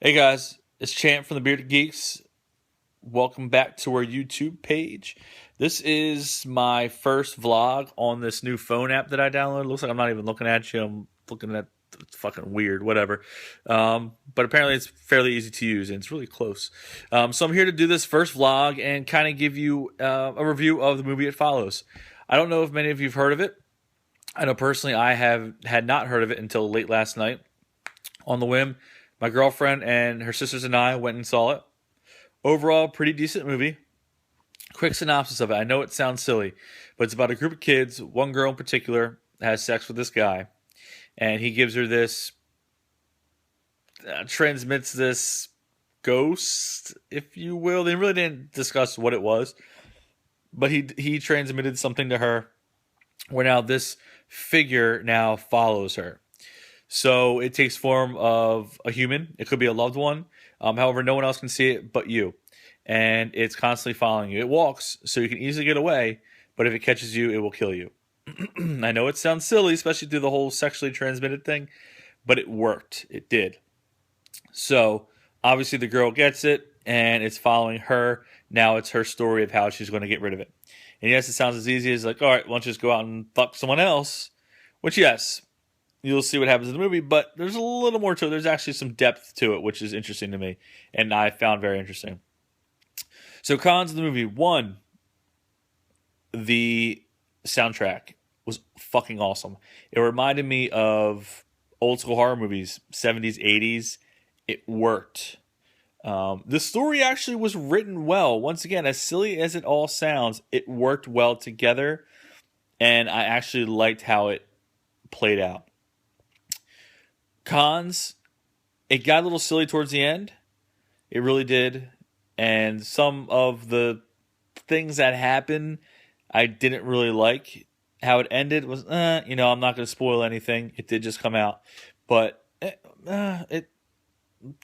Hey guys, it's Champ from the Bearded Geeks. Welcome back to our YouTube page. This is my first vlog on this new phone app that I downloaded. Looks like I'm not even looking at you. I'm looking at it's fucking weird, whatever. But apparently it's fairly easy to use and it's really close. So I'm here to do this first vlog and kind of give you a review of the movie It Follows. I don't know if many of you have heard of it. I know personally I had not heard of it until late last night on the whim. My girlfriend and her sisters and I went and saw it. Overall, pretty decent movie. Quick synopsis of it. I know it sounds silly, but it's about a group of kids. One girl in particular has sex with this guy, and he gives her this, transmits this ghost, if you will. They really didn't discuss what it was, but he transmitted something to her where now this figure now follows her. So it takes form of a human. It could be a loved one. However, no one else can see it but you. And it's constantly following you. It walks, so you can easily get away, but if it catches you, it will kill you. I know it sounds silly, especially through the whole sexually transmitted thing, but it worked. It did. So obviously the girl gets it, and it's following her. Now it's her story of how she's going to get rid of it. And yes, it sounds as easy as like, all right, why don't you just go out and fuck someone else? Which, yes, you'll see what happens in the movie, but there's a little more to it. There's actually some depth to it, which is interesting to me, and I found very interesting. So cons of the movie. One, the soundtrack was fucking awesome. It reminded me of old school horror movies, 70s, 80s. It worked. The story actually was written well. Once again, as silly as it all sounds, it worked well together, and I actually liked how it played out. Cons, it got a little silly towards the end. It really did. And some of the things that happened, I didn't really like. How it ended was, I'm not going to spoil anything. It did just come out. But it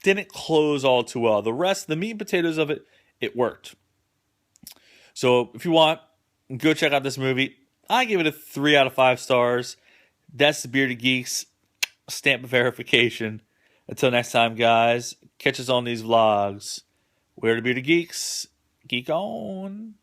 didn't close all too well. The rest, the meat and potatoes of it, it worked. So if you want, go check out this movie. I give it a 3 out of 5 stars. That's the Bearded Geeks. Stamp of verification. Until next time, guys, catch us on these vlogs. We're the Bearded Geeks. Geek on.